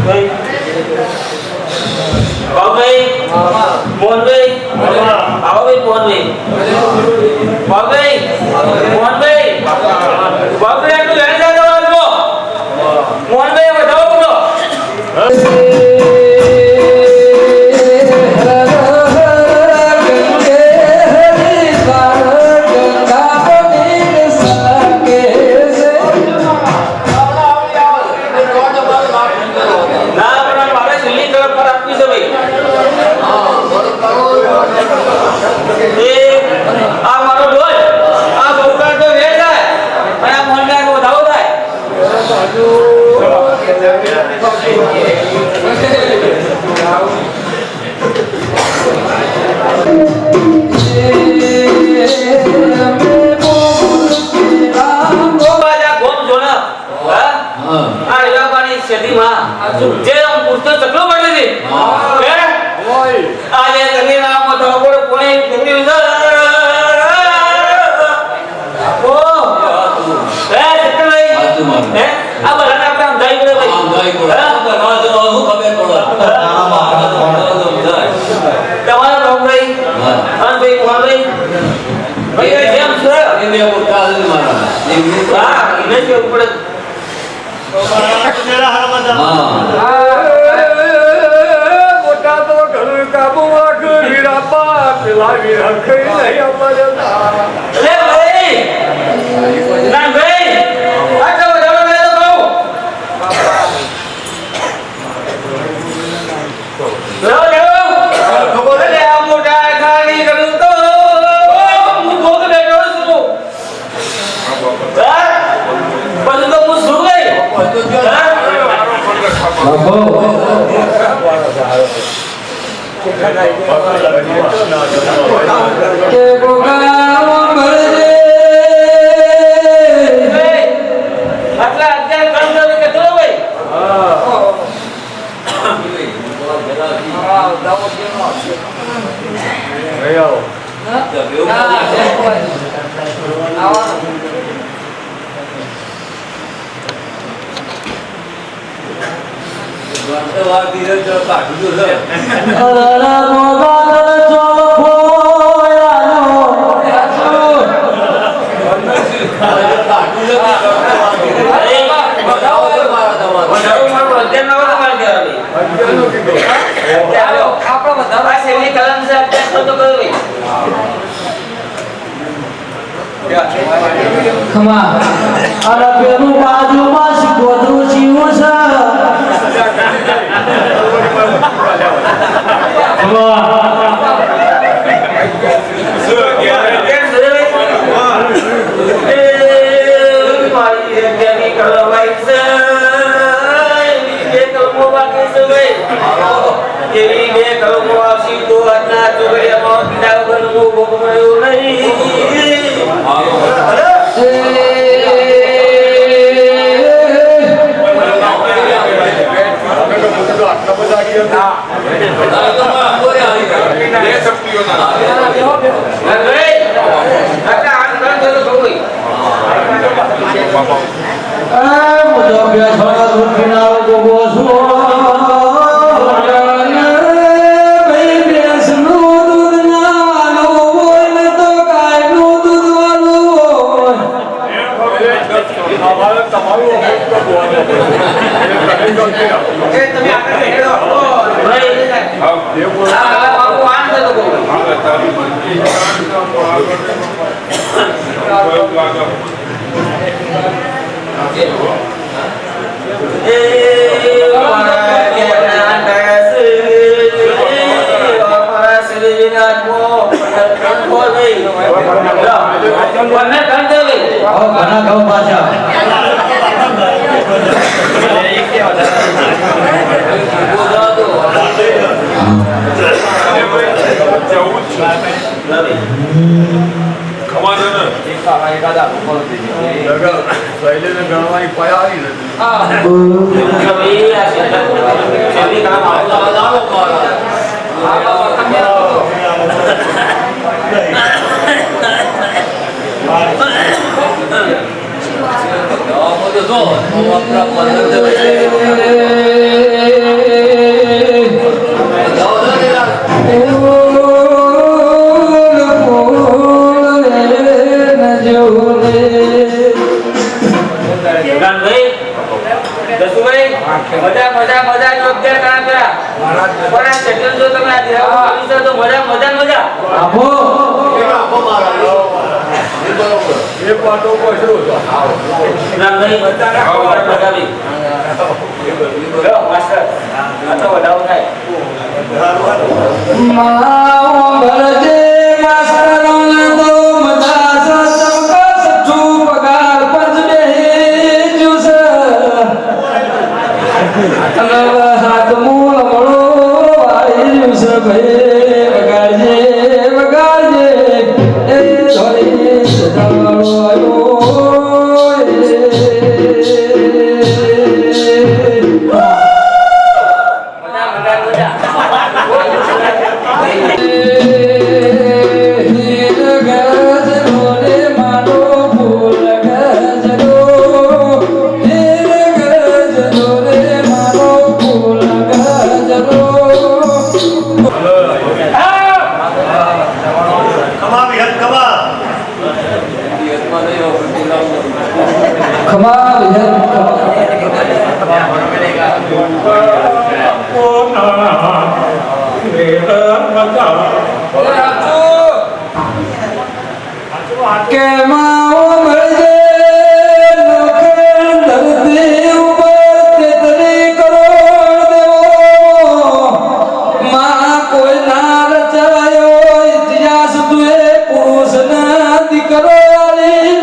ભાઈ બાબુભાઈ મોહનભાઈ આવો ભાઈ મોહનભાઈ બાબુભાઈ મોહનભાઈ બાબુભાઈ આટલું લઈ જાજો મોહનભાઈ વધાવો બોલો Vamos, મજા મજા મજા જોરદાર કામ કરા પણ આ સેટલ જો તમે આ દેવા કરી છે તો મજા મજા મજા આપો મારા એ બરોબર એક વાતો કોશરો ના નહીં બતારા ખબર બગાવી લો માસ્ટર આ તો વડાવ થાય માઓ ભરજે માસ્તરોને તો મજા ચમકા સચ્ચું પગાર પંચ બેહી જુસ હાથ મૂળ મળો વાળી જુસ ભાઈ વગાડજે વગાડજે એ ધોળી સદાળો કે માઓ મળજે નોખેડ ધરતી ઉપર તેતરી કરોડ દેવો માં કોઈ ના રચાયો ઇતિહાસ તુએ પુરુષ ના દીકરો આલી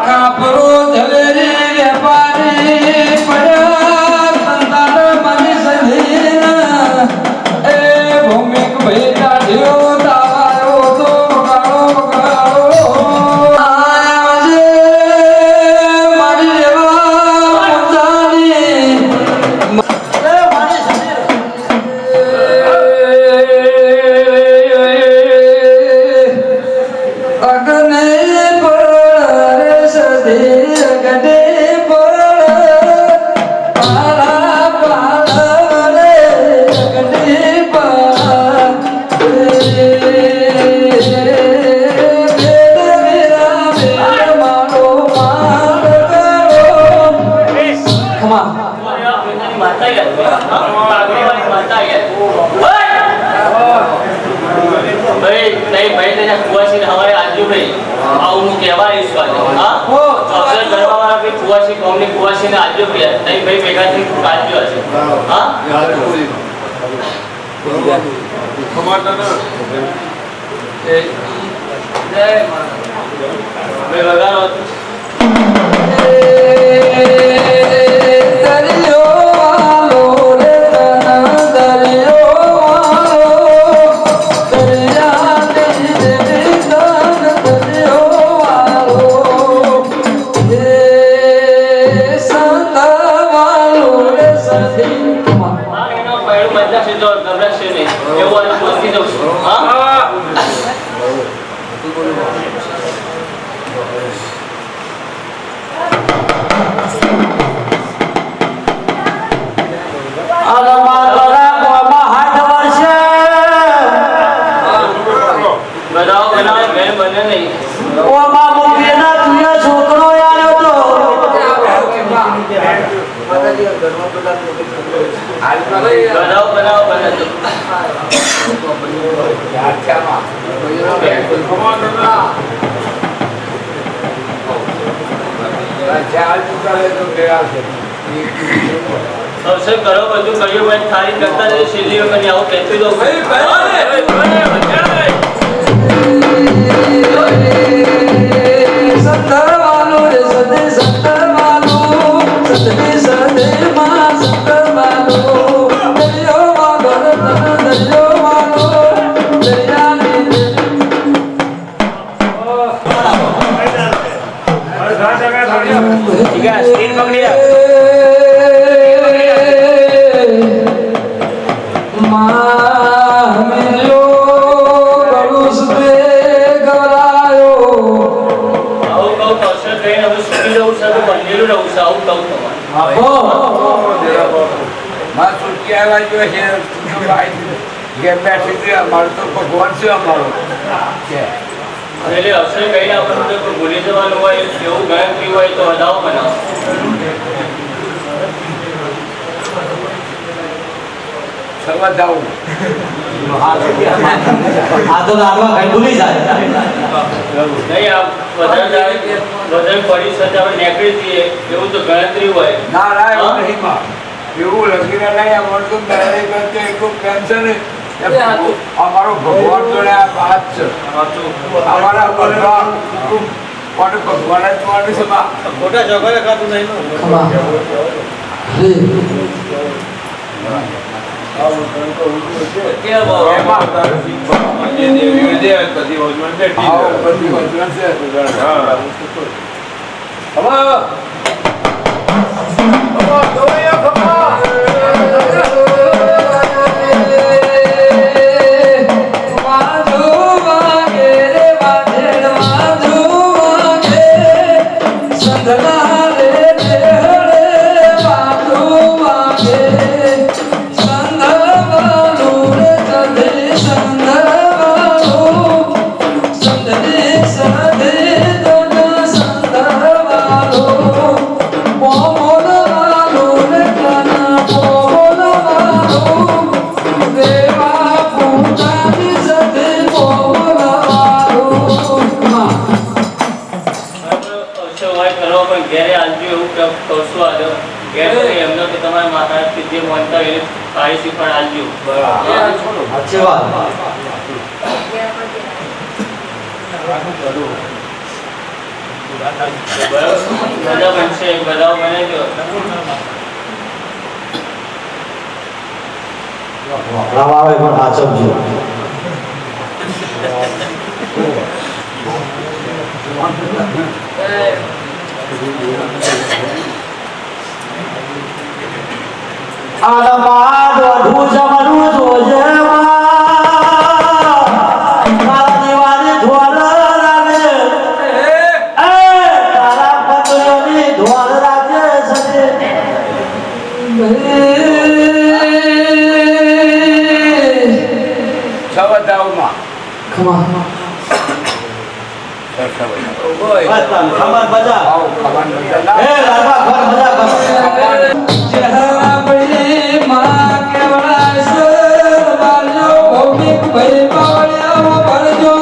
કાપરો ઝવેરી વેપારી પડ્યા સંતાન માની સંધીના એ ભૌમિક ભાઈ દાઢીઓ તાવાયો તો વગાડો सबसे करो બધું કર્યું મેં થારી કરતા જે સીડીઓ કની આવો કહેતી દો ભાઈ સત્તરવાલો રે સદે સત્તરવાલો સદે સદે માં સત્તરવાલો દરિયો વાલો દરિયો વાલો દરિયાની ठीक है स्क्रीन पकड़ी है ભગવાન છે અમારો એટલે અસર કહીને આપણે તો ભૂલી જવાનું હોય એવું ગણતરી હોય તો વધાવો બનાવો સવા જાવું આ તો લાડવા ખાઈ ભૂલી જાય નહીં આ વધારે પડી સજાવટ નીકળી જઈએ એવું તો ગણતરી હોય ના ના એવું નહીં માં એવું લખીને નહીં આ મળતું ડાયરેક્ટ કરતે એટલું ટેન્શન અમારો ભગવાન જોડે આ વાત છે અમારા બધા કોને ભગવાન જ માનું છે માં ખોટા ઝઘડે ખાતું નહીં ઘેરે આજુ એવું કરશું આવ્યો ઘેરે એમને તો તમારા માતા જે માનતા હોય સારી શીખવાડ આજુ સાચી વાત બધા બનશે બધા બને જો આવે પણ સાચવજો આલમા દોઢું જમરું જોજે મારા દીવાની ધોળ લાગે તારા પતોની ધોળ લાગે સદે સવા જાવું માં ખમા ખબર મજા ખબર મજા એ લાલબા ઘર મજા કર જહરા બળી માં કેવડા સર બાજો ભૌમિક ભઈ પાવળિયા ભરજો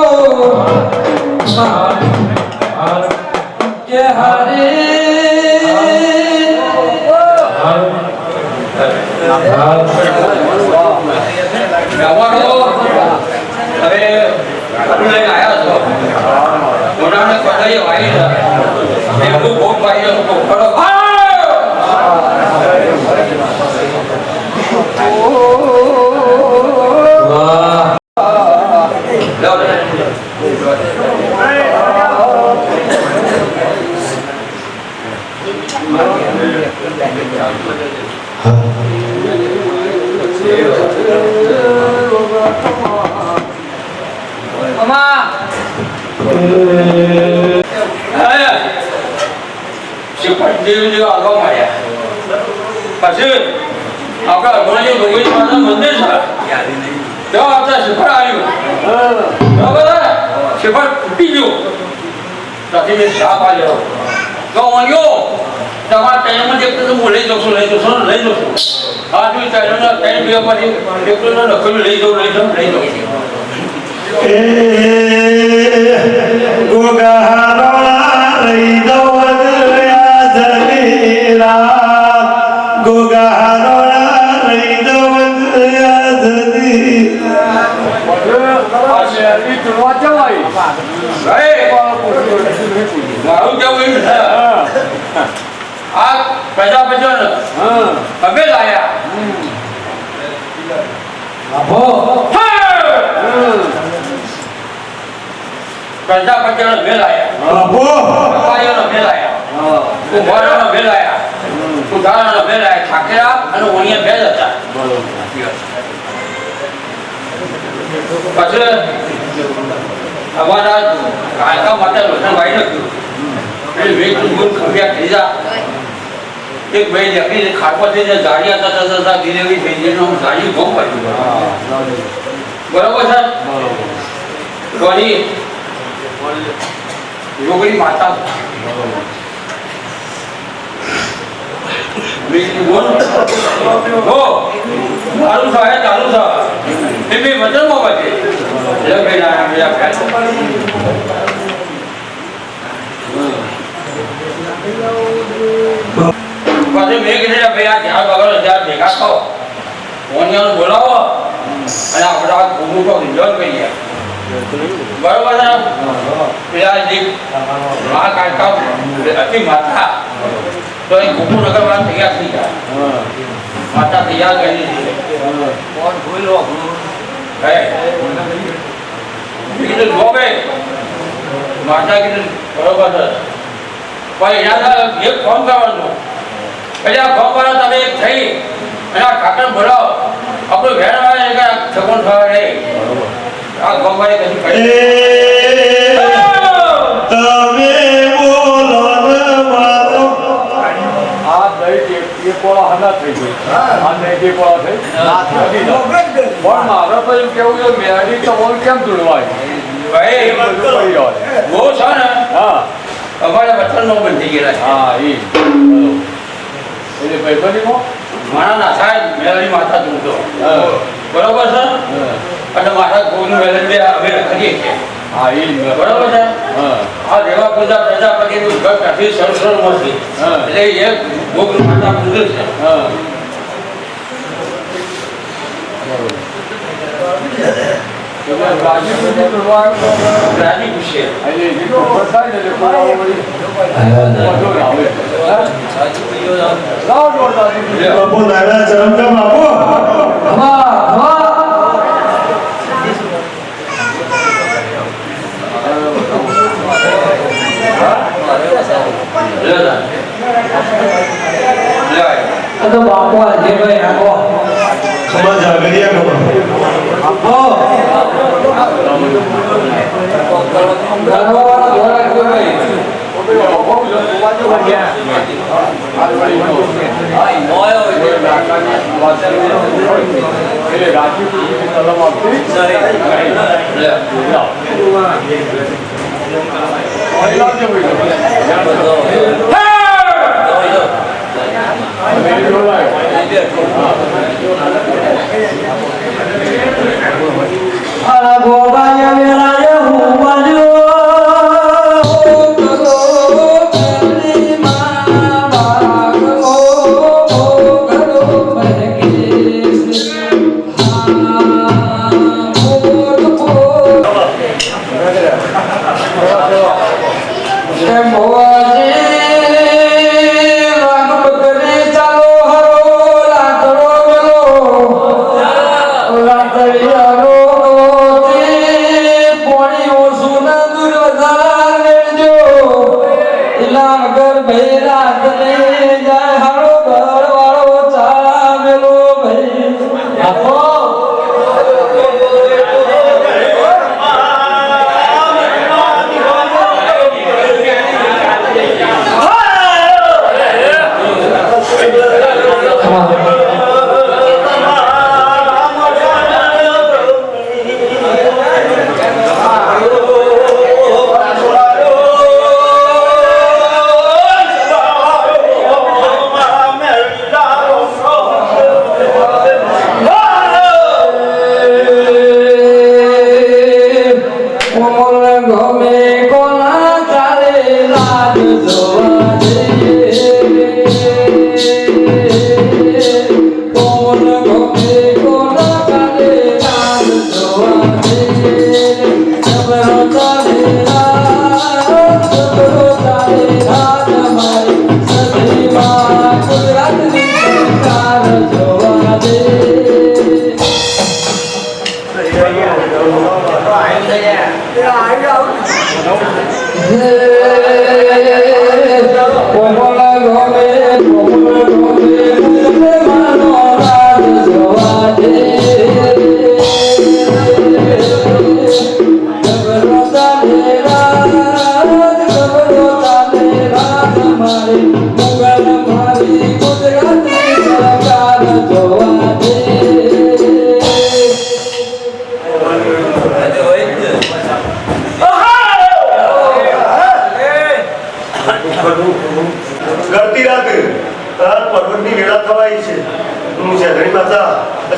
કે હરે હવે આપણે લઈને આવ્યા છો મોટાને પડાઈ વાઈ છે એમનું ભોગ વાઈ છે ખરો દેવજી આગળ મળ્યા પછી આપણા અગ્રણી ભગવતી માતા મંદિર છે ત્યાં આપતા શિખર આવ્યું બરાબર શિખર તૂટી ગયું ત્યાંથી મેં સાપ આવ્યો તો આવ્યો તમારા ટાઈમમાં દેખતો તો હું લઈ જશું હા તું ટાઈમના ટાઈમ બે પછી દેખતો લખેલું લઈ જાઉં ગોગા રહી દઉં ગોગા રહી દઉં મારું કેવું એમ છે આ પ્રજાપતિઓ હવે લાયા પ્રજાપતિઓ મેલાયા મેલાયા કુંભારોનો મેલાયા સુધારાનો મેલાયા ઠાકેરા અને ઓણિયા બે જ હતા પછી અમારા કાકા માતા લોચન ભાઈ લખ્યું એટલે વેચ ગુણ ખંભ્યા થઈ જા એક ભાઈ લખી ખાટવા થઈ જાય જાડી હતા ડિલિવરી થઈ જાય હું જાડી બહુ પડ્યું બરાબર છે કોની યોગની માતા વેચની ગુણ હો ચાલુ થાય ચાલુ થાય એ બી વચનમાં બચે એટલે ભાઈ ના બીજા પછી મેં કીધું ભાઈ આ જ્યાં વગર જ્યાં ભેગા થો મોનિયાનું બોલાવો અને આપણે આ ગુરુ તો રિઝલ્ટ કરીએ બરોબર છે પેલા જે મા કાકા અતિ માતા તો એ ગોકુનગર વાળા તૈયાર થઈ જાય માતા તૈયાર કરી દીધી કોણ ભૂલો હે કીધું જોબે માતા કીધું બરોબર છે પણ એના એક ફોન કરવાનો એટલે આ ફોન વાળા તમે એક થઈ અને આ કાકાને બોલાવો આપણું ભેણ વાળા એક છગન થવા રે આ ગોવાઈ કશું કરી તમે બોલો ને વાતો આ દહીં એક પોળા હના થઈ ગઈ આ નહીં એક પોળા થઈ પણ મારે તો એમ કેવું છે મેળી તો બોલ કેમ જોડવાય ભાઈ બહુ છે ને હા અમારે વચન નો બંધ થઈ ગયેલા હા એ એટલે ભાઈ બની મારા ના થાય મેળવી માતા જોડતો બરોબર છે અને મારા કોઈનું વેલન બે અમે કરીએ છીએ હા એ બરોબર છે હા આ દેવા પૂજા પ્રજાપતિનું ઘર કાઢી સરસરમાંથી એટલે એ ભોગ માતા પૂજે છે હા રાજી પૂછે બાપુ દાદા ચરમકામ આપો તો બાપુ આજે ભાઈ આપો ખબર જાગરિયા ખબર આપો ઘરવાળા દ્વારા કોઈ ભાઈ ગોવાયા વેળાએ હું વાલ્યો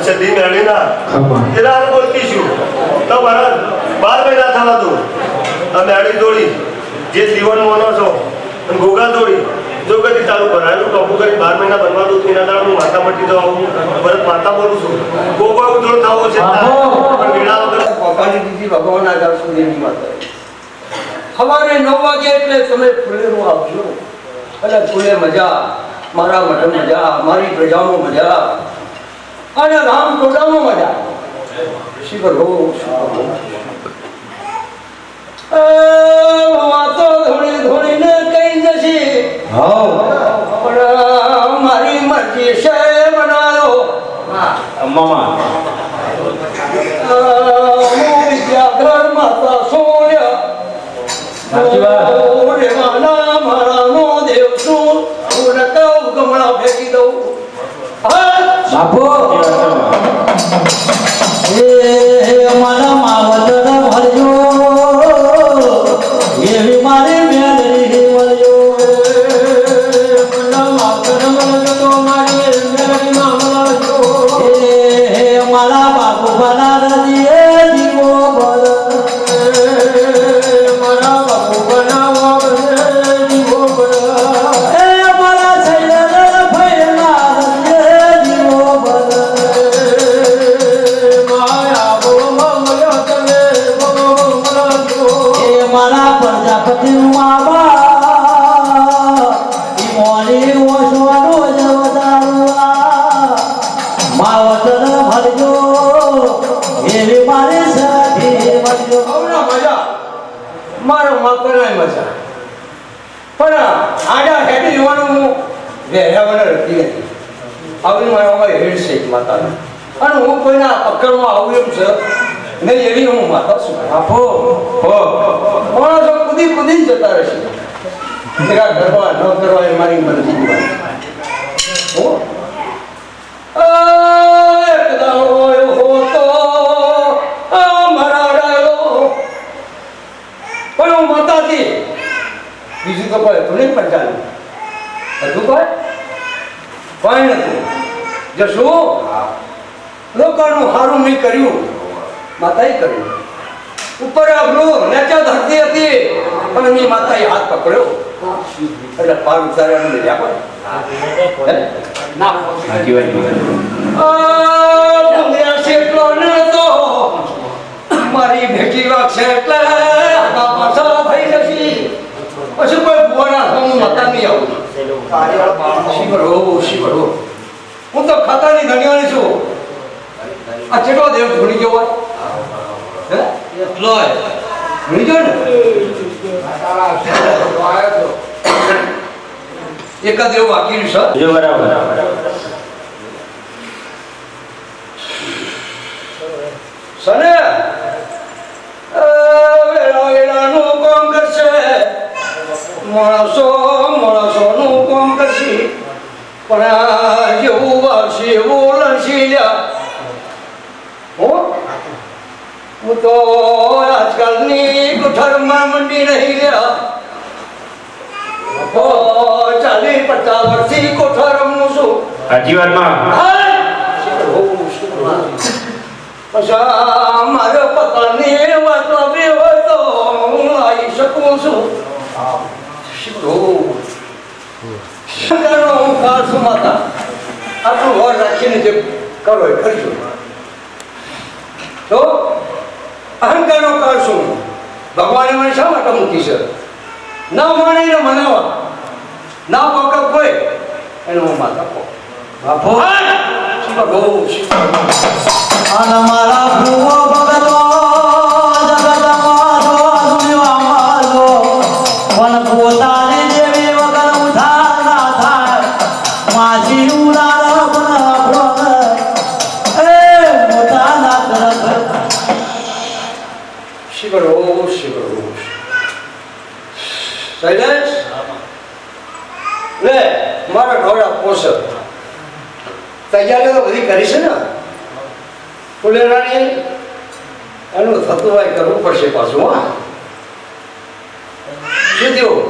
અચ્છા દી મેળી ના એટલે આ બોલતી છું તો મારા 12 મહિના થવા દો આ મેળી દોડી જે જીવન મોનો છો અને ગોગા દોડી જો કદી ચાલુ કરાયેલું ટોપું કરી 12 મહિના બનવા દઉં તેના દાડા હું માતા મટી દઉં ભરત માતા બોલું છું ગોગા ઉજળો થવો છે પણ વીણા વગર પપ્પાની દીદી ભગવાન આગળ સુધીની માતા સવારે 9 વાગે એટલે તમે ફૂલેરું આવજો એટલે ફૂલે મજા મારા મઠે મજા મારી પ્રજામાં મજા અને રામ ટોળામાં મજા શિવર હો વાતો ધોળી ધોળીને કઈ જશે પણ મારી મરજી છે બનાયો મામા વિદ્યાધર માતા સોર્ય મારા નો દેવ શું હું કહું ગમણા ફેંકી દઉં બાપુ મારા માવતર ભરજો એવી મારી મેલડી વળજો મારા માવતર ભરજો તો મારી મેલડી માં વળજો મારા બાપુ બના રજીએ જીવો ભર મારા બાપુ બનાવવા બને જીવો ભર મારા છૈયા ભૈલા રજીએ જીવો ભર મારા પ્રજાપતિ મોરી ઓછવાનો માવતર ભરજો એવી મારી સાથી ભરજો મજા મારો માકરાય મજા પણ આડા હેડી જોવાનું હું વેરાવણ રખતી નથી આવી મારા હેડ છે માતાનો અને હું કોઈના પકડમાં આવું એમ છે નહીં એવી હું માતા છું આપો માણસો કુદી કુદી જતા રહેશે જરા કરવા ન કરવા એ મારી મરજી હો એક દાડો હોતો મારા ડાયો પણ હું માતાથી બીજું તો કોઈ હતું નહીં પણ ચાલ્યું હતું કોઈ નથી જશું લોકોનું સારું મેં કર્યું માતાએ કર્યું ઉપર આપણું નેચા ધરતી હતી પણ મેં માતાએ હાથ પકડ્યો એટલે પાર ઉતાર્યા લઈ જાય ના એટલો ન તો મારી ભેટી વાગશે એટલે પાછા થઈ જશે પછી કોઈ ભુવાના હું માતા નહીં આવું શિવર હો હું તો ખાતાની ધણિયાણી છું આ ચેટલો દેવ ધોણી ગયો હોય હે એટલો ધોણી ગયો ને એક દેવ બાકી છે જો બરાબર સને વેળાનું કામ કરશે માણસોનું કામ કરશે પણ જેવું વાવશે એવું લણસી લ્યા હું તો આજકાલની કુઠરમાં મંડી નહીં લ્યા 40-50 વર્ષથી કોઠા રમું છું સાચી વાતમાં પછી મારા પતાની વાત લાવી હોય તો હું આવી શકું છું હું કાળ છું માતા આટલું વર રાખીને જે કરો એ કરજો તો અહંકારનો કાળ છું ભગવાને મને શા માટે મૂકી છે ના માણીને મનાવા ના પકડ કોઈ એને હું માતા કહું બાપો અને મારા ભૂવો ભગતો જગતમાં દુનિયામાં જો પણ પોતાની દેવી વગર ઉધાર ના થાય માજી ઉડાર આપણો એ મોટા ના તરફ શિવરો શૈલેષ લે મારા ઢોળા પોષક તૈયારી તો બધી કરી છે ને ફુલેરાની એનું થતું હોય કરવું પડશે પાછું હા શું થયું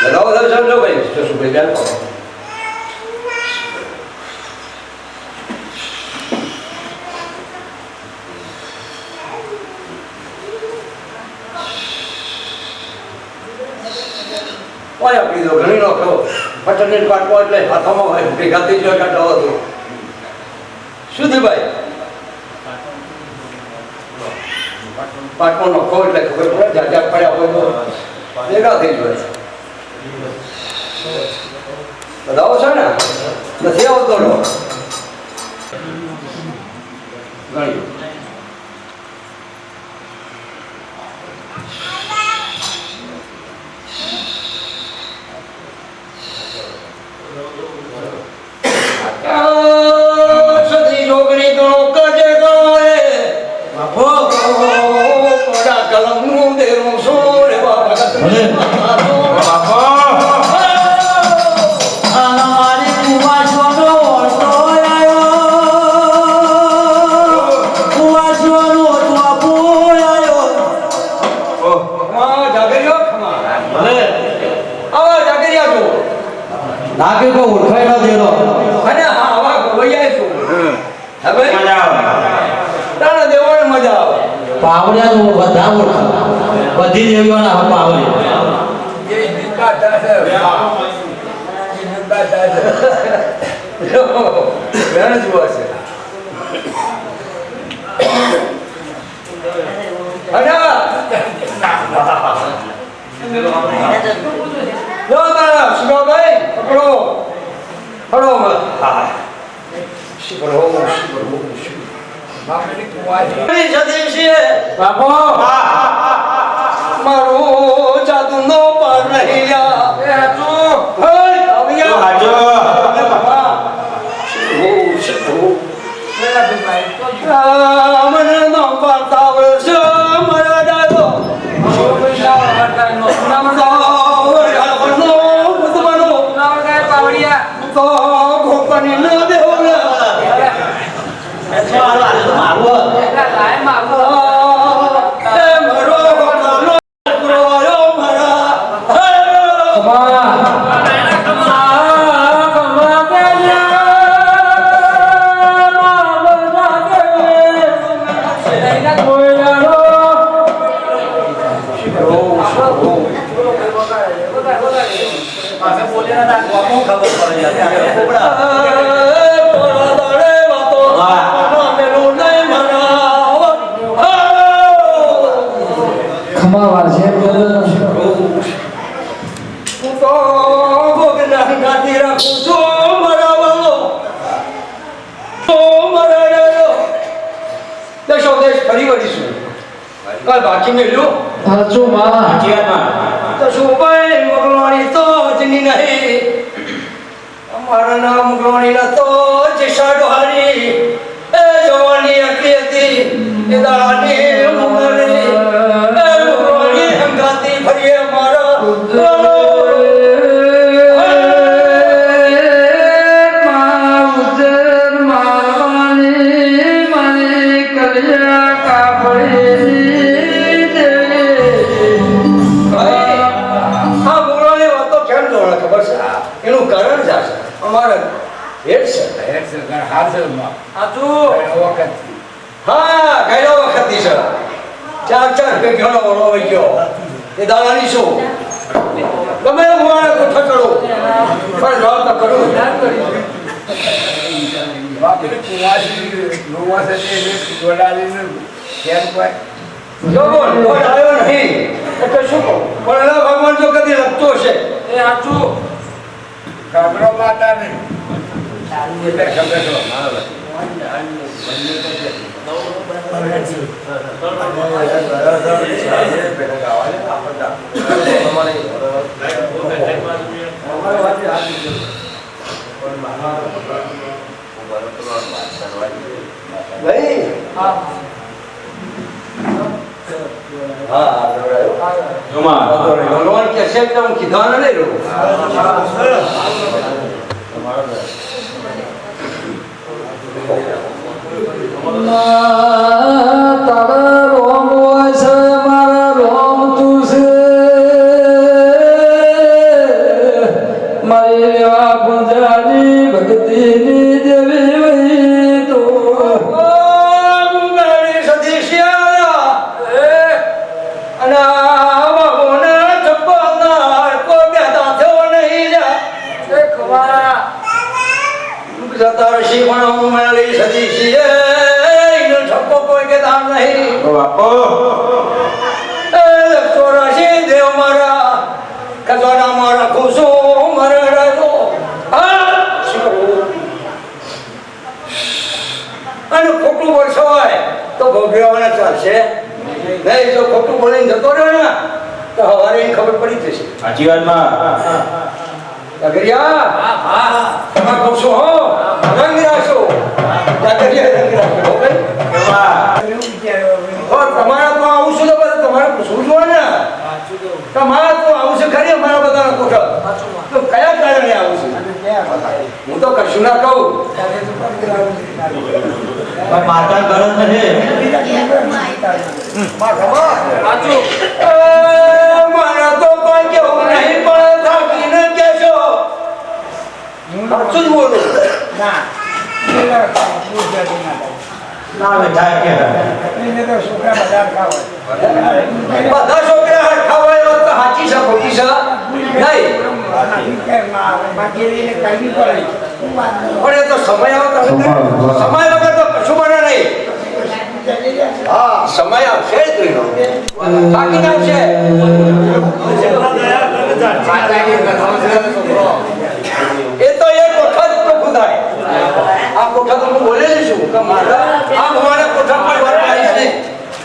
લગાવો સમજો ભાઈ શું ભાઈ બેન પાયા આપી દો ઘણી નો કહો પટનને પાટવો એટલે હાથોમાં હોય ભેગા થઈ ગયો કાઢો હતો શું થયું ભાઈ પાટવો નો કહો એટલે ખબર પડે જાજા પડ્યા હોય તો ભેગા થઈ જાય બધાઓ છે ને નથી આવતો ઘણી સદી જોગણી ગણો કજે ગણો રે બાપો કોડા કલમ નું દેરું સોરે બાપા બાપો આના મારી કુવાસોનો ઓળતો આયો કુવાસોનો બાપો આયો માં જાગરિયો ખમા ભલે આવા જાગરિયા જો નાકે કો ઓળખાય ન દેલો અને આવા ગોયા છો હવે મજા આવે તારા દેવોને મજા આવે પાવડિયા તો બધા ઓળખા બધી દેવીઓના પાવડિયા ये जिनका दस है ये जिनका दस है બેન જુઓ છે લો તારા શિવાભાઈ પકડો પકડો હા શિવરો मामले कुआरी સદેશી બાપો મારો જાદુ નો પાર રહ્યા એ હાચો હે આવ્યા હાચો બાપા શિવો मेरा भी भाई तो મને નો પાતા વર્ષ મારા દાદો તો ગોપની ન દેવલા બાકી મેલ્યું હાચું માં હાચિયામાં તો શું ભાઈ મુગલોણી તો જની નહીં અમારા નામ મુગલોણી ના તો જશાડોહારી એ જવાની અકલી હતી એ દાની મુગલોણી એ મુગલોણી હંગાતી ફરીએ મારા એનું કારણ જ છે અમારા હેડ છે हाथ से આતું वक्त હા ગયો વખતની છે ચાર ભેગનો વળો વઈ ગયો એ દાડાની શું ગમે મારે કોઠા કરો પણ જવાબ તો કરું बाकी कुआरी लोवा से ये गोडाली ने क्या कोई જો બોલ કોઈ આવ્યો નહીં એટલે શું કહું પણ એના ભગવાન જો કદી લખતો હશે એ સાચું काबरो माता ने ये खबर तो ભાઈ હા ભગવાન કે છે કે હું કીધા નહીં રહું તારા રોમ હોય છે મારા રોમ તું છે મારી આ પૂજાની ભક્તિની દેવી વહી તો અને બાબુને ચપ્પલના કોઈ બેઠા છે સદી છીએ એનો ઠપકો કોઈ કે દામ નહીં બાપો એ 84 દેવ મારા કજોડા મારા ખુશો મરડો હા શું કરું અને ખોટું વર્ષ હોય તો ભોગવવાના ચાલશે નહીં જો ખોટું બોલીને જતો રહ્યો ને તો હવારે એની ખબર પડી જશે સાચી વાતમાં અગરિયા તમે કહું છું હો રંગ રાખો જાગરિયા રંગ રાખો તમારા તો આવું છું તો બધું તમારે પૂછવું જોઈએ ને તમારા તો આવું છે ખરી અમારા બધાના કોઠા તો કયા કારણે આવું છે હું તો કશું ના કહું માતા ગરજ નથી મારા તો કોઈ કેવું નહીં પણ થાકીને કહેશો સાચું જ બોલું ના બેટા કે બધા છોકરા હરખા હોય એવા તો સાચી છે ખોટી છે નહીં પણ એ તો સમય આવે સમય વગર તો કશું બને નહીં હા સમય આવશે જ થાકીને આવશે એ તો એક વખત ચોખ્ખું થાય આ કોઠા તો હું બોલેલી છું કે મારા આ મારા કોઠા પર વાત આવીશ નહીં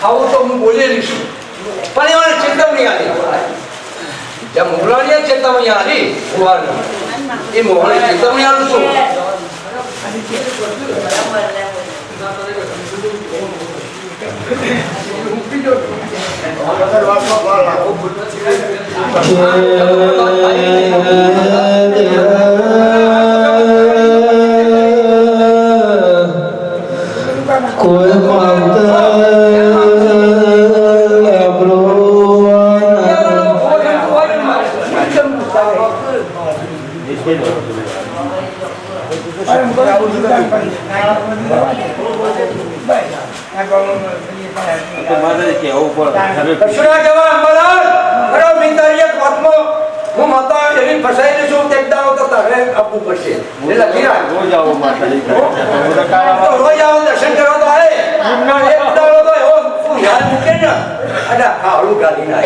આવું તો હું બોલેલી છું પણ એવાને ચેતવણી આવી જ્યાં મોહલાની ચેતવણી આવી કુવારની એ મોહની ચેતવણી આવું છું કોઈ હું માતા એવી ફસાયેલી છું તે દાડો તો તારે આપવું પડશે એ લખી રાખ રોજ આવો દર્શન કરવા તો આવે એક દાડો તો એવો તું યાદ મૂકે ને અને આવડું ગાડી ના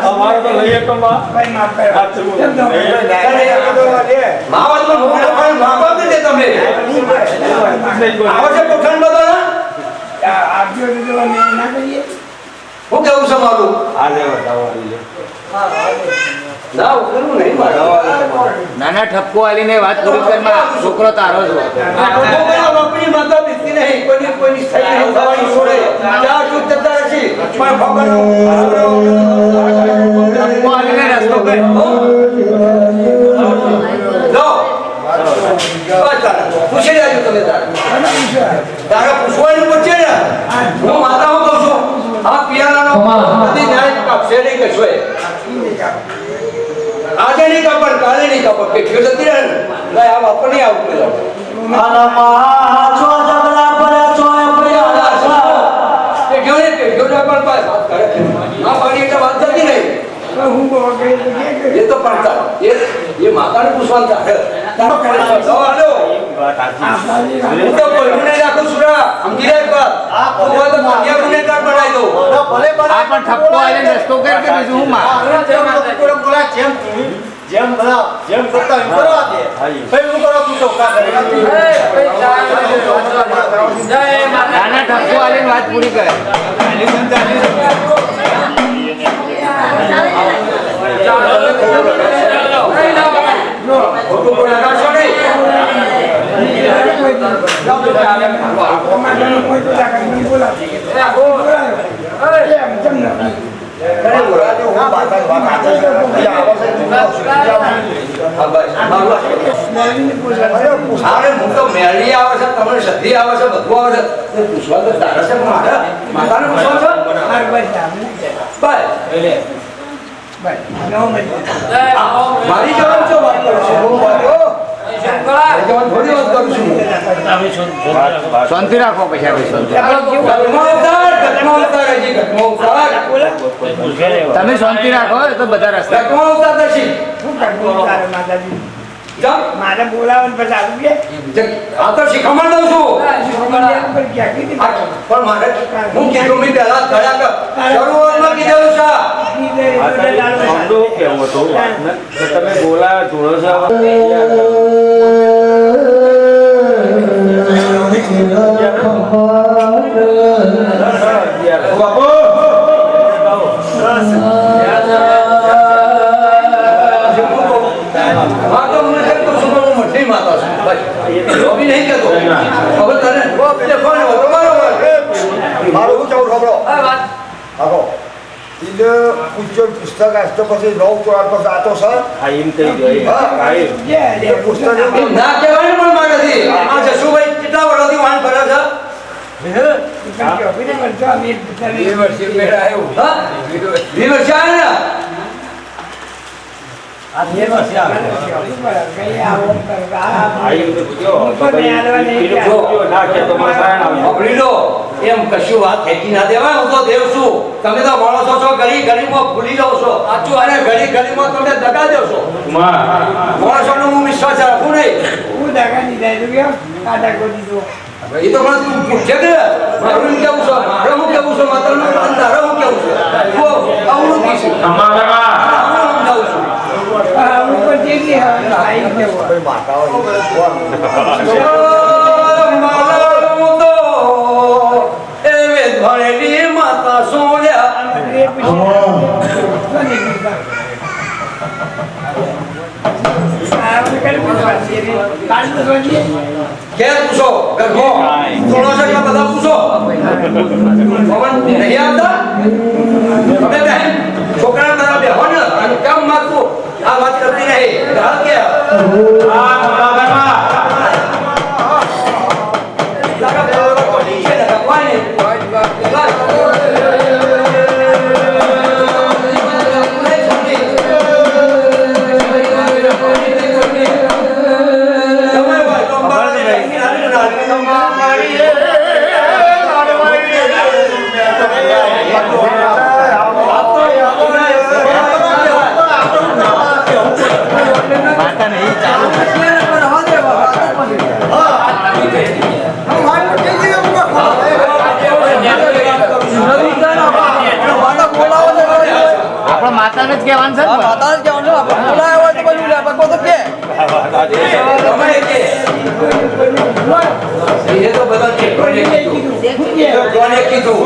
અમારે તો લઈએ તો માં માવતમાં મોકલા પણ માગવા દે તમે આવો છે પોઠાણ બધા હું કેવું છે મારું ના ઉકેલું નહીં નાના ઠપકો આલીને વાત પૂરી કરમાં છોકરો તારો જ હોય. બાપની માતા બીતી નહીં કોઈની થઈ નહીં થવાની છોડે ચા ચૂક જતા રહેશે પણ ઠપકો આલીને રસ્તો કર. લો પૂછી લેજો તમે તારા પૂછવાનું પૂછે ને હું માતા હું કહું છું આ પિયારાનો બધી ન્યાય કાપશે નહીં કશો આજે નહીં કાપડ કાલે નહીં કાપડ કે ફેર જતી રહે ને આ વાપર નહીં આવું પેલા એ તો પડતા એ માતાને પૂછવાનું હું તો કોઈ નહીં રાખું સુરા સમજી લે તો ગુનેગાર બનાવી દો આ પણ ઠપકો આલીને રસ્તો કર કે બીજું હું માર. જેમ કરતા એમ કરવા દે ભાઈ હું કરો તું તો કા કરે નાના ઠપકો આલીને વાત પૂરી કર. ખોટું કોઈ લગાડશો નહીં હું તો મેળી આવે છે તમને સધી આવે છે બધું આવે છે પૂછવા તો તારે છે મારા માતાને પૂછવા છો મારી જવાન છો વાત કરું છું હું થોડી વાત કરું છું શાંતિ રાખો પછી આપણે શાંતિ. ઘટમાં તમે શાંતિ રાખો એ તો બધા રસ્તા. ઉતાર દર્શી ચાલ મારે બોલાવવાનું પછી આવી ગયા આ તો શીખવાડ દઉં છું પણ મારે હું કીધું મેં પહેલા થયા કર શરૂઆતમાં કીધેલું છે કેવું હતું તમે બોલાયા થોડો બાપુ હા તો મને કેમ તો શું હું મઠી માતા છું ભાઈ લોભી નહીં કહેતો હવે તને પેલે ફોન આવ્યો તો બરોબર મારું શું ચાવું ખબરો હા વાત આખો એટલે ઉજ્જવલ પુસ્તક આસ્તો પછી નવ ચોરાર પછી આતો સર એમ થઈ ગયો એ પુસ્તક એમ ના કહેવાય ને પણ મારાથી આ જશુભાઈ કેટલા વર્ષથી વાણ કરે છે બે વર્ષે મેળા આવ્યો હા 2 વર્ષ આવ્યા ને પકડી લો એમ કશું વાત ખેંચી ના દેવાય હું તો દેવ છું તમે તો માણસો છો ગરીબમાં ભૂલી જાઓ છો અને ગરીબમાં તમે દગા દો છો માણસોનો હું વિશ્વાસ રાખું નહીં હું દાગા દીધા કાટા કરી દીધો એ તો મને તું પૂછે કે મારું કેવું છે મારે હું કેવું છે માતાનું તારે હું કેવું છે આવું કીશું હું સમજાવું છું હું પણ જેટલી આવી ગયો ભણેલી માતા સોળ્યા ઘેર પૂછો ગરબો થોડો છે એટલા બધા પૂછો પવન નહીં આવતા તમે બહેન છોકરા તારા બેહો ને અને કેમ માગતું આ વાત કરતી નહીં હાલ કે માતા નહીં ચાલુ આપણે માતાને જ કહેવાનું છે માતાને જ કહેવાનું આપણે બોલાવ્યા હોય તો પછી આપણે તો કે એ તો બધા કોને કીધું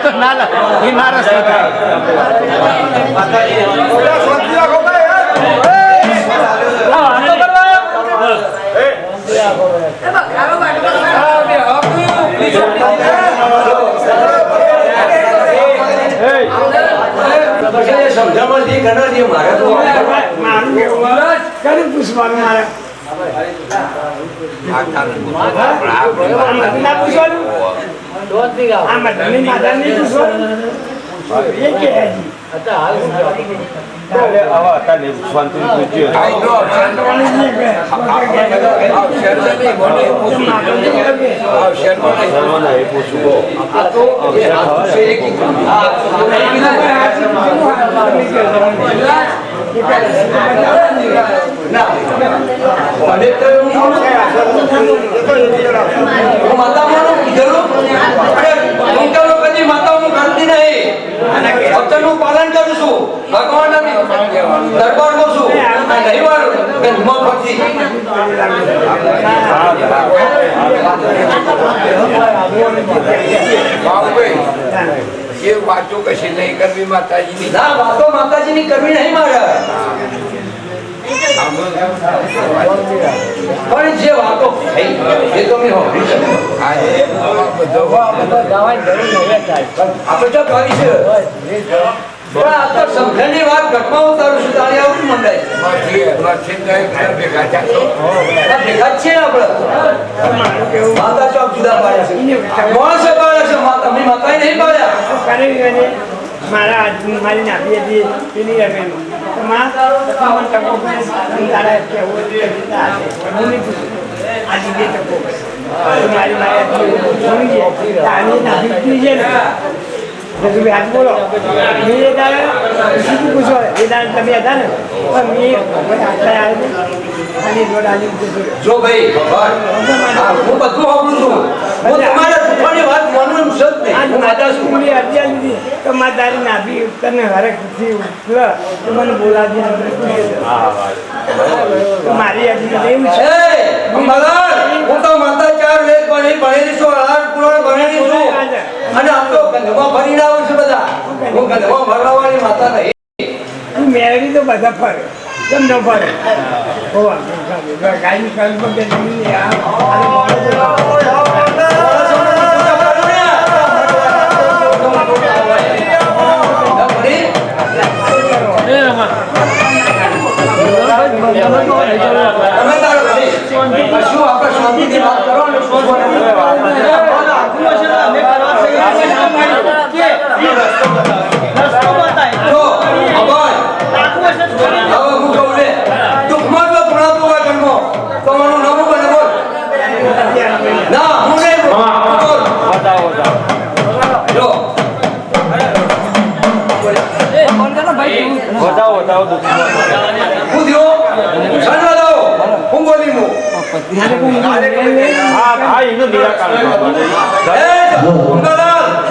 તો ના એ મારા સમજાવવા દે કરવા દે મારે તો મારું કેવું પૂછવાનું મારે માતા વચનનું પાલન કરું છું ભગવાનના દરબારમાં છું આ નહીં વાળું કે હિંમત પક્ષી એ વાતો કશી નહીં કરવી માતાજીની. ના વાતો માતાજીની કરવી નહીં મારે પણ જે વાતો થઈ એ તો મેં હોભળી છે. આજે બધો આપણે તો કરી છે પણ આ તો સમજણની વાત ઘટમાં ઉતારું છું તારે આવું મંડાય ભેગા ચાલો. આ ભેગા જ છે ને આપણે માતા ચોક જુદા પાડે છે માણસે પાડે છે માતા મેં માતાએ નહીં પાડ્યા મારા મારી નાભી હતી પેલી રમેલું તો માં તમને ટકો તારા કેવું આજે બે ટકો મારી મારી નાભી છે ને તમે હાથ બોલો મેં એ દાડા સીધું પૂછો એ દાડા તમે હતા ને પણ મેં આટલા આવે અને દોડાલી જો ભાઈ ભગવાન હું બધું વાપરું છું હું તમારા દુઃખની વાત માનું એમ સત નહીં હું માતા છું તો માં તારી નાભી તને હરકથી તો મને બોલાવી તો મારી હજી એવું છે હું તો માતા ચાર વેદ ભણેલી છું અઢાર પુરાણ ભણેલી છું અને આમ તો ગંધમાં ફરીને આવું છું બધા હું ગંધમાં ભરવાવાળી માતા નહીં મેળવી તો બધા ફરે કેમ ન ફરે ગાયની કલ્પ કે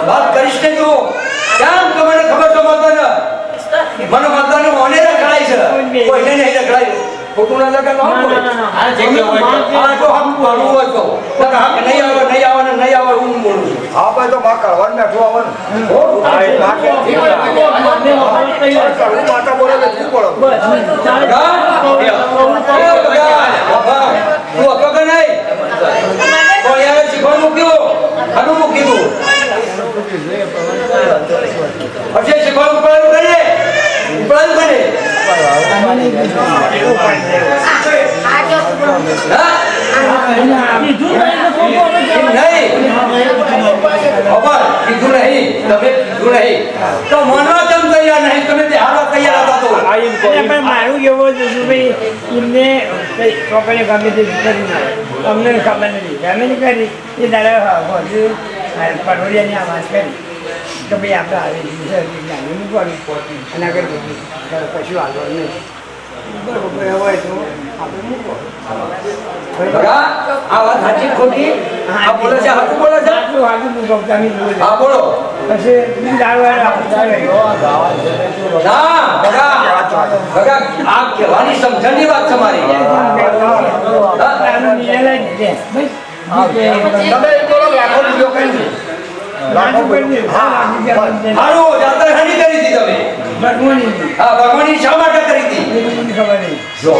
વાત કરીશ ને તું કેમ કે મને ખબર તો માતા મને માતાને મોને રખડાય છે કોઈને નહીં રખડાય ખોટું ના લગે તો હમ ભણવું હોય તો નહીં આવે ને હું બોલું છું હા ભાઈ તો માં કરવાનું બેઠું માતા બોલે કે તું બોલો તું હતો કે નહીં કોઈ યાર શીખવાનું મૂક્યું આનું મૂકી દઉં પછી શીખવાનું ઉપડાયું કરીએ કીધું નહીં તમે કીધું નહીં તો માનવા કેમ તૈયાર નહીં તમે હાલવા તૈયાર હતા તો પણ મારું કેવું હતું ભાઈ એમને છોકરીઓ ગમે તે કરી નાખે અમને ખબર નથી ગમે તે કરી એ દાડા પટોળિયાની આ વાત કરી કે ભાઈ આપણે આવી જ્ઞાની મૂકવાનું અને આગળ કશું આગળ નહીં બરોબર હોય તો આપણે મૂકો આ વાત સાચી ખોટી આ બોલે છે હાથું બોલે છે આટલું હાથું મૂકો તમે હા બોલો પછી આ કહેવાની સમજણની વાત તમારી હારું જાત્રા ઘણી કરી હતી તમે હા ભગવાનની શા માટે કરી હતી ખબર નહીં જો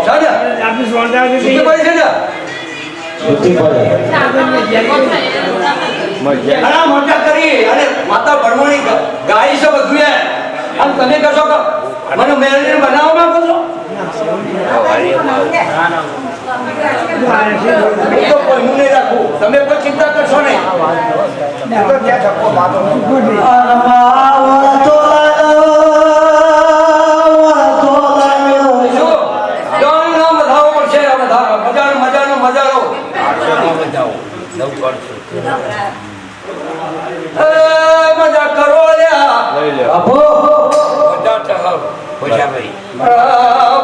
છે ને આપણી સોનતા છે ને ઘણા મોટા કરી અને માતા ભણવાની ગાય છે બધું અને તમે કશો કે મને મેળવીને બનાવવા માંગો છો તો કોઈ હું નહીં રાખું તમે કોઈ ચિંતા કરશો નહીં મજા કરો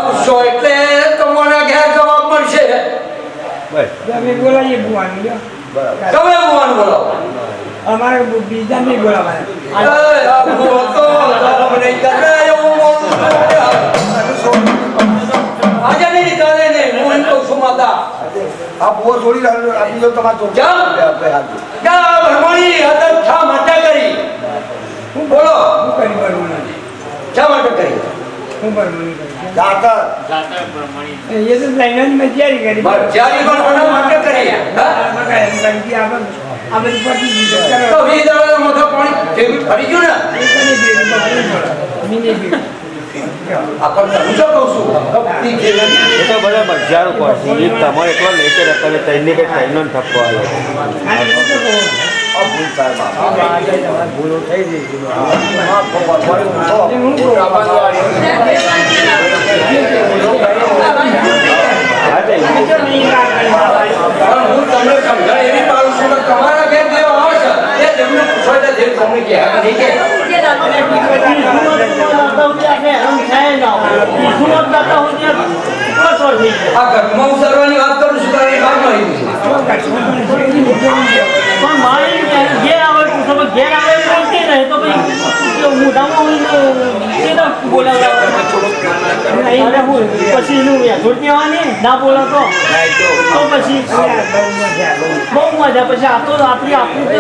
પૂછો એટલે તમારા ઘેર જવાબ મળશે તમે બોલાવીએ ભુવાનું તમે ભુવાનું બોલો અમારે બીજા નહીં બોલાવાના આજે નહીં ચાલે નહીં હું એમ કહું છું માતા આ બહુ થોડી આપી દો તમારે તો ભ્રમણી હદત શા માટે કરી હું બોલો હું કરી બરમણી શા માટે કરી હું બરમણી કરી જાતર એ તો લાઈન મેં તૈયારી કરી જારી પણ કોના માટે કરી હા આ બધી પતી ગઈ તો વી દાડા મોઢા પાણી જેવી ફરી ગયું ને આ પણ હું શું કહું છું ભક્તિ જેવી એ તો બરાબર જારું પડશે એ તમારે એટલો લેશે ને તમે તઈને કે તઈનો ઠપકો આવે ભૂલો થઈ ગઈ પણ હું તમને સમજાય એવી પાડું છું કે તમારા ઘેર જેવા આવશે એ જેમને પૂછવા જેમ તમને કહે નહીં કે આ ઘરમાં ઉતારવાની વાત કરું છું તારી ભાગમાં આવી ના બોલો તો પછી બહુ મજા પછી આ તો આપણી આપણું તો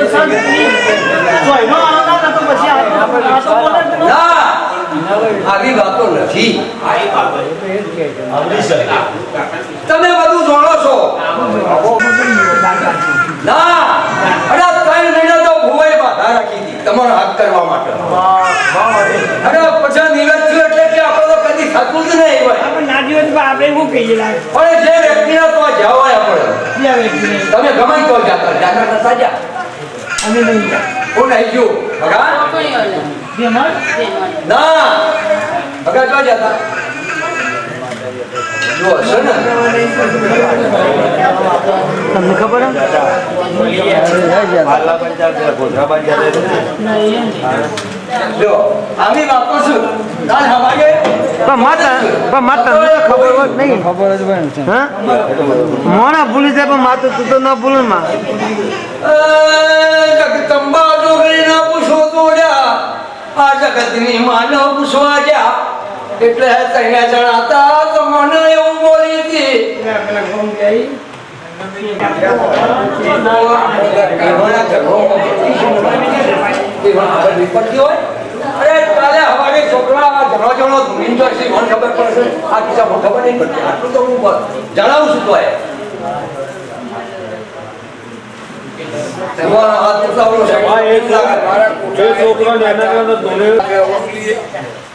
સોયનો આવતા તો પછી આ તો બોલે ના આવી વાતો નથી તમે બધું જાણો છો ના અરે 3 મહિના તો ભુવાએ બાધા રાખી હતી તમારો હાથ કરવા માટે અરે પછી નિવેદ થયું એટલે કે આપણે તો કદી થતું જ નહીં હોય આપણે ના જીવન આપણે શું કહીએ લાગે પણ જે વ્યક્તિના તો જવાય આપણે ક્યાં વ્યક્તિ તમે ગમાઈ તો જાતા નતા જા અમે નહીં ગયા હું નહીં ગયું ભગા ના ભગા ક્યાં જતા જો હશે ને તમને ખબર પાલા પંચાયત ગોધરા પંચાયત જો આમી વાતો છું કાલ હવાગે ખબર હોય નહીં ખબર જ હોય હા મોના ભૂલી જાય પણ માતો તું તો ના ભૂલ માં જગદંબા જોગરી ના પૂછો તોડ્યા આ જગતની માનવ પૂછવા જા એટલે તને જણાતા તો મને એવું બોલી હતી પેલા ઘઉં ગઈ અરે કાલે હવારે છોકરા જણો ધૂમીન જોઈશે મને ખબર પડશે આ કિસ્સા મને ખબર નહીં પડતી આટલું તો હું જણાવું છું તો તમારો હાથ ઉતાવળો છે છોકરો એના દોરે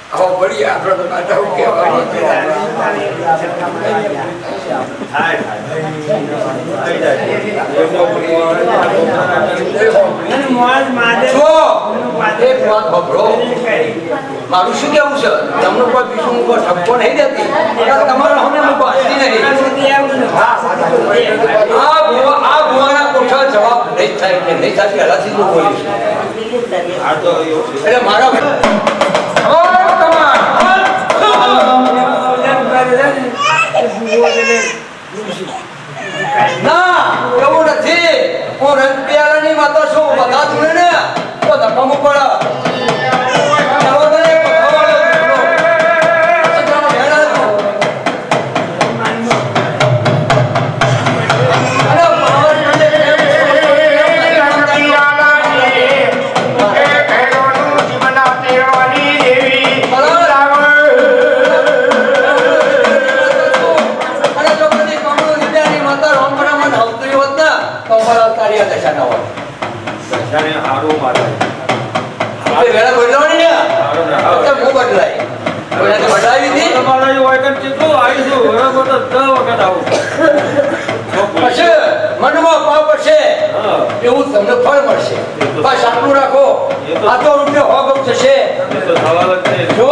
આવો બળી આપણે તો કાઢા હું જો એક વાત ખબરો મારું શું કેવું છે તમને કોઈ બીજું કોઈ ઠપકો નહીં દેતી તમારા હમને હું બાંધી નહીં આ ભુવાના કોઠા જવાબ નહીં થાય કે નહીં થાય પહેલાથી જ હું બોલીશ એટલે મારા ના એવું નથી હું રંગપિયાલાની વાતો છું બધા જોડે ને તો ધક્કામું પડે એવું તમને ફળ મળશે બસ આટલું રાખો આ તો રૂપિયા હોગ થશે જો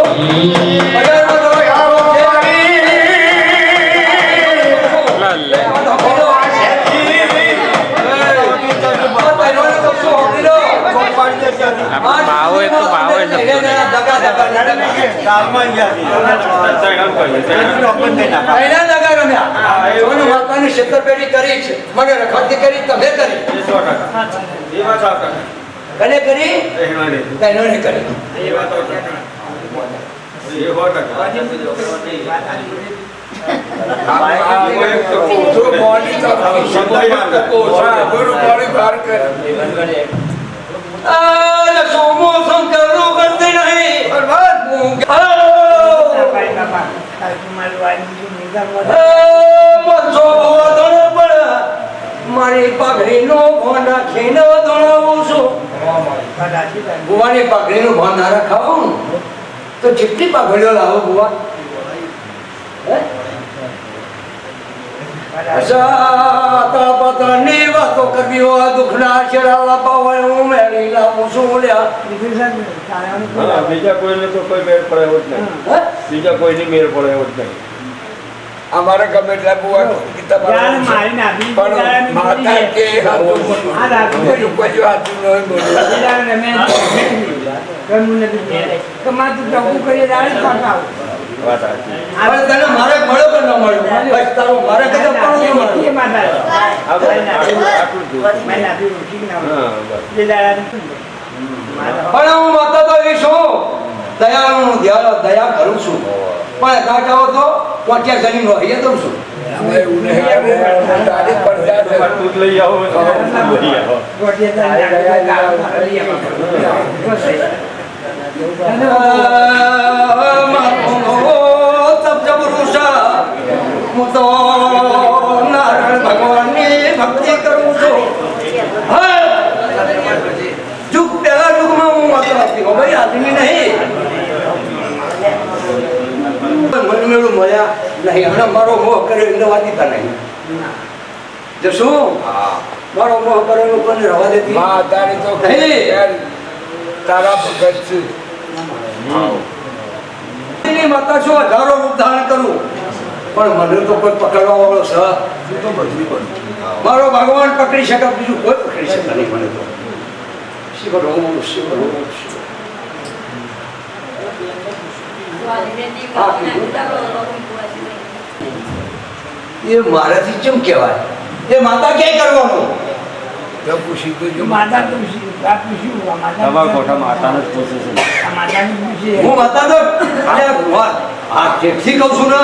બજારમાં તો છેતરપેટી કરી છે મને રખડતી કરી તમે કરી કને કરી તને નહીં કરી એ વાત ઓછા સોમો શંકરો કરતે નહીં મારી પાઘડીનો ભાન રાખીને દોડાવું છું બુવાની પાઘડીનું ભાન ના રખાવું તો જેટલી પાઘડીઓ લાવો બુવા ની વાતો કરવી હોય દુઃખના શેરાવા પાવળ હું મેળી લાવું છું લ્યા બીજા કોઈને તો કોઈ મેળ પડે એવો જ નહીં બીજા કોઈની મેળ પડે એવો જ નહીં અમારે ગમે એટલા બુવા પણ માતા કે હાથું કોઈ હાથું નહીં વાત સાચી હવે તને મારે મળ્યો કે ન મળ્યો બસ તારો મારે કદા પણ નહીં મળ્યો આટલું જ પણ હું માતા તો એ છું દયાળુનું દયા કરું છું પણ કાકાઓ તો કોટિયા ગણી રોહીએ દઉં છું આટલું જ લઈ આવો લઈ આવો હું તો નારાયણ ભગવાનની ભક્તિ કરું છું યુગ પહેલા યુગમાં હું માતા હતી ભાઈ આદમી નહીં મને મેળું મળ્યા નહીં અને મારો મોહ કર્યો એમને વાંચીતા નહીં જશું મારો મોહ કર્યો કોને રવા દેતી તારા ભગત છે એની માતા શું હજારો રૂપ ધારણ કરું પણ મને તો કોઈ પકડવા વાળો છે મારો ભગવાન પકડી શકે બીજું કોઈ પકડી શકે નહીં મને તો શિવ એ મારાથી કેમ કહેવાય એ માતા ક્યાંય કરવાનું તમારા કોઠા માતાને જ પૂછે છે હું માતા તો આ ટેક્સી કહું છું ને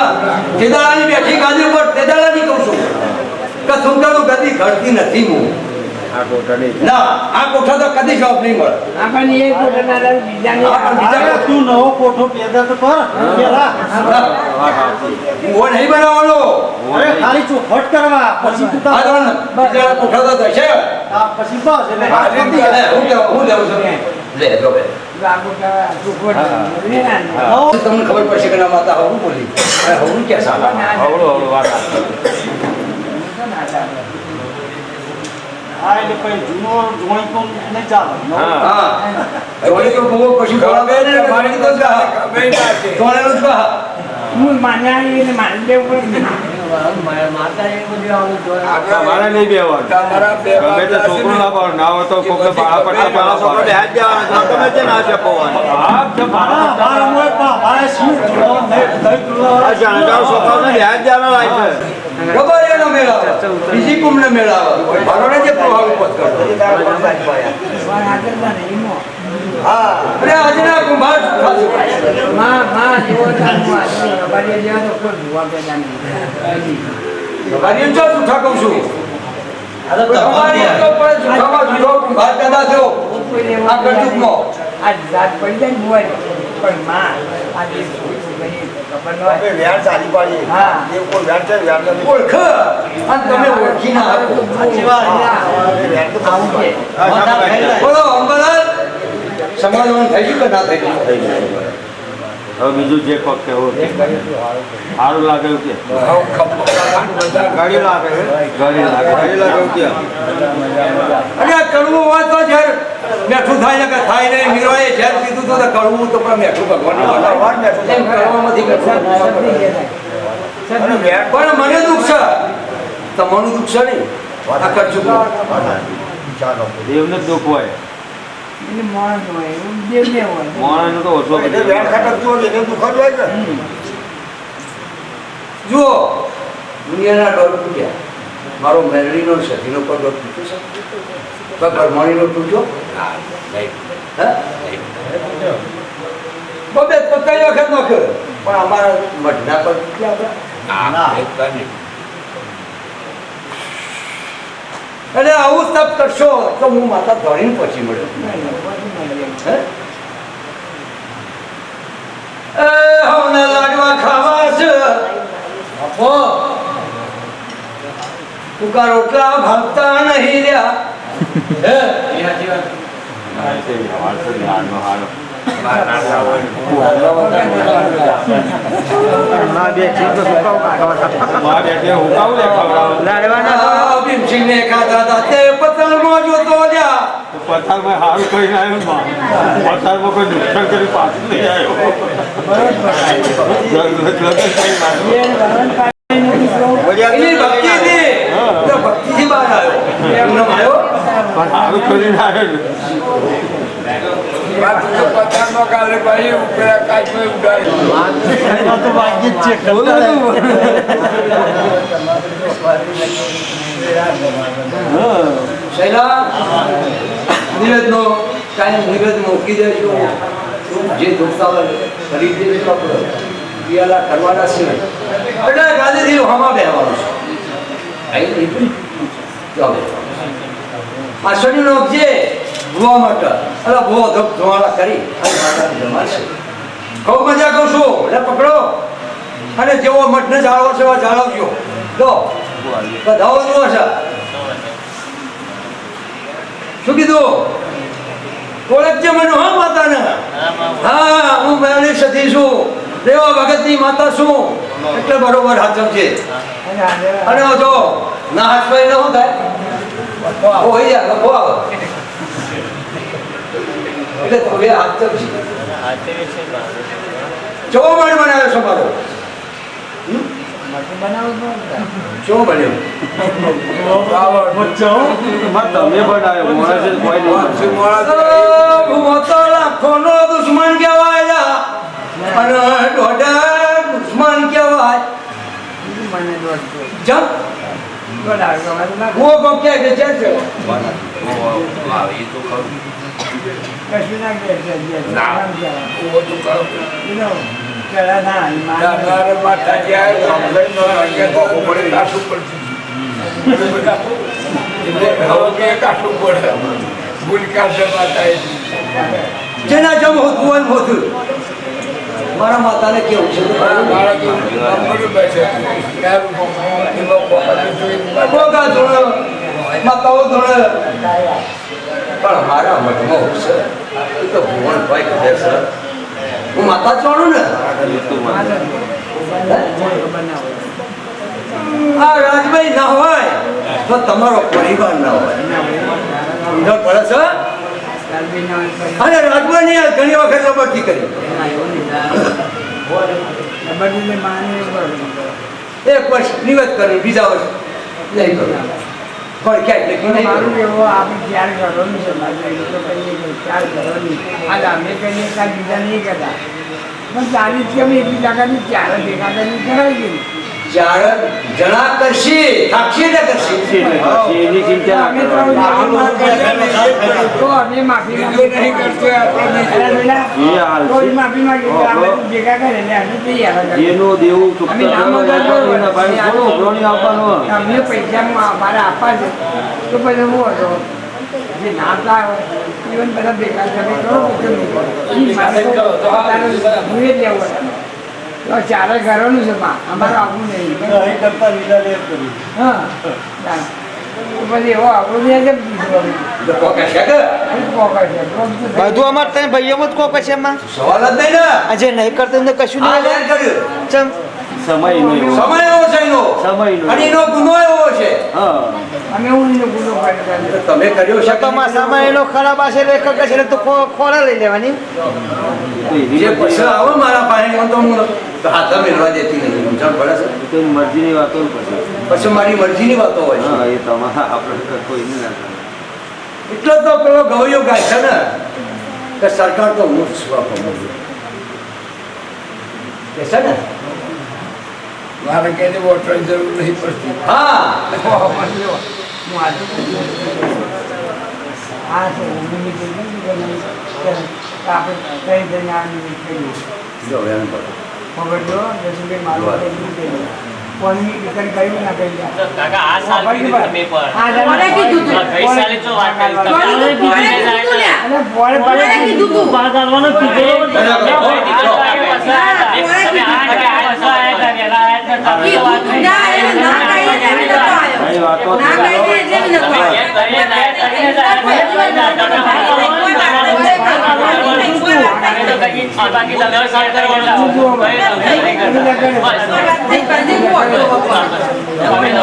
તેદાળાની બેઠી ગાદી ઉપર તેદાળાની કહું છું કે સુંદરનું ગતિ ઘડતી નથી હું આ કોઠા નહીં ના આ કોઠા તો કદી જવાબ નહીં મળે તું નવો કોઠો પેદા તો કર પેલા હું નહીં બનાવવાનો અરે ખાલી ચોખવટ કરવા પછી તું આ તાર બીજા કોઠા તો થશે પછી બસ એટલે હું લેવું છું લે લો બે તમને ખબર પડશે કે ના માતા હું બોલી હું કે સાલા હવળું હવળું વાત હા એટલે પછી જૂનો જોણી તો નહીં ચાલે હા જોડી તો બહુ પછી બોલા બે ને મારી તો જા જોડેલું જ કહા મારે નહીં બેવાનું ગમે તે છોકરું ના પાડો ના હોય તો કોકને પાળા પટ્ટા પાળા છોકરો બેહાજ જવાનો ગમે તે ના ચપવાનું જાણકાર છોકરાઓને બેહાજ જવાનો લાય છે ખબર એનો મેળાવે બીજી કુંભને મેળાવે મારોને જે પ્રભાવ ઉપજ કરતો હા અને આજના કુંભાર તમારી જો જૂઠા કહું છું તમારી તો પણ જૂઠામાં જૂઠો કુંભાર પેદા થયો આ કળયુગમાં આ જાત પડી જાય ને હોય પણ માં આ જે વ્યાજ સારી પાડીએ હા. એ કોઈ વ્યાજ છે વ્યાજ નથી ઓળખ અને તમે ઓળખી ના આપો વ્યાજ તો થવું પડે. બોલો અંબલાલ સમાધાન થઈ ગયું કે ના થઈ ગયું હવે બીજું જે પગ કેવું સારું લાગે એવું કે ગાડી લાગે ગાડી લાગે એવું કે અને આ કડવું હોય તો જ્યારે મેઠું થાય ને કે થાય નહીં મીરાએ જ્યારે કીધું તો કડવું તો પણ મેઠું ભગવાનનું ભગવાન મેઠું. એમ કડવામાંથી મેઠું પણ મને દુઃખ છે તમારું દુઃખ છે નહીં આ કરશું ચાલો. દેવને જ દુઃખ હોય માણસ હોય એવું દેવને હોય માણસનું તો ઓછો એટલે વ્યાજ ખાતા જુઓ એને દુઃખ જ હોય કે જુઓ દુનિયાના ડોર તૂટ્યા મારો મેરડીનો સતીનો પગ તૂટ્યો છે કોઈ પરમાણીનો તૂટ્યો બબે તો કઈ વખત ન કર્યો પણ અમારા મઢના પર અને આવું તપ કરશો તો હું માતા ધોરીને પહોંચી મળ્યો હવને લાડવા ખાવા છે આપો ટૂંકા રોટલા ભાવતા નહીં રહ્યા પતંગમાં જોતો પથારમાં સારું કરીને આવ્યો પથારમાં કોઈ નુકસાન કરી પાછું નહીં આવ્યો ભક્તિથી બહાર આવ્યો સારું કરીને આવ્યો પથારમાં કાલે ભાઈ ઉપરા કાચમાં શૈલા નિવેદનો કાંઈ નિવેદ મૂકી દેજો જે દોસ્તા ખરીદી દેજો પિયાલા કરવાના છે એટલે ગાંધીજી હમા બેહવાનું છે આ શનિનો જે ધોવા માટે એટલે બહુ ધોવાળા કરી અને માતાને જમાડશે ખૂબ મજા કરું છું એટલે પકડો અને જેવો મઠને જાળવો છે એવા જાળવજો લો બધાઓ જુઓ છે શું કીધું ઓળખજે મને હા માતાને હા હું મેળવી સતી છું દેવા ભગતની માતા છું એટલે બરોબર હાચવજે અને જો ના હાચવાય ન શું થાય હોય જાય લખો આવે એટલે તમે હાચવજે ચો મણ બનાવ્યો છો મારો શું બન્યું તમે લાખોનો દુશ્મન કહેવાય અને દોઢા દુશ્મન કહેવાય જમ હું ક્યાં છે જેના જમ હોતું હોતું મારા માતાને કેવું છે માતાઓ ધોળ પણ મારા મઠમાં છે એ તો ભુવનભાઈ કહે છે હું માતા જાણું ને આ રાજભાઈ ના હોય તો તમારો પરિવાર ના હોય સમજણ પડે છે અને રાજભાઈ ઘણી વખત લબડતી કરી એક વર્ષ નિવેદ કર્યું બીજા વર્ષ નહીં કર્યું પણ ક્યાંય મારું એવો આપણે ચાર ઘરોની છે ચાર ઘરોની આજે અમે કહીએ કાલ બીજા નહીં કરતા પણ ચાલીસ કે અમે એટલી ટકાની ચાર ભેગા કરીને કરાવી ગઈ ચાર જણા કરશે થાકશે ને કરશે એની ચિંતા અમે માફી નહીં કરતો માફી માંગી ભેગા કરે ને અમે તૈયાર એનું દેવું અમને પૈસા મારે આપવા છે તો પછી હું હતો જે નાતા હોય ઇવન બધા ભેગા તમે કરો હું એ જ લેવું તો ચારે ઘરોનું છે અમારું આપણું નહીં હા પછી એવો આપણું નહીં બધું અમારે ત્યાં ભાઈઓમાં જ કોક છે એમાં સવાલ જ નહીં ને આજે નહીં કરતો એમને કશું આ નહીં ધ્યાન કર્યું ચમ સમય સમય એવો છે એનો સમયનો. અને એનો ગુનો એવો છે હા અમે હું એનો ગુનો કર્યો તો તમે કર્યો છે તો માસામાં એનો ખરાબ હશે એટલે કક છે તો ખોરા લઈ લેવાની જે પૈસા આવે મારા પાસે તો હું હાથ મેળવા દેતી નહીં સમજણ પડે છે મરજીની વાતો પછી પછી મારી મરજીની વાતો હોય હા છે એ તમારા આપણે કોઈ નહીં ના કરે. એટલો તો પેલો ગવૈયો ગાય છે ને કે સરકાર તો હું સ્વપ્ન કે છે ને મારે કઈ વોટરની જરૂર નહીં પડતી હા હું આજે આ છે ઉમેદની આપણે કઈ જઈને આ નિમિત્ત કરીએ ખબર જો જસુભાઈ મારું એટલું કહીએ કોની વિકન કર્યું ના કરી કાકા આ સાલ કીધું તમે પણ કોને કીધું તું? ગઈ સાલે જો વાત કરી તમે કોને કીધું તું? અને બોલે કોને કીધું તું? બહાર કાઢવાનો કીધો તમે 8 વાગ્યા પાછા આયા હતા વેલા આયા હતા તમે તો વાત કીધું ના, એને ના કહીએ એટલે બી નતો આવ્યો. કઈ વાતો ના કહીએ એટલે બી નતો આવ્યો. બાકી તમે સાલ કરવાના નહીં, પણ નહીં બોલતો. તમે તો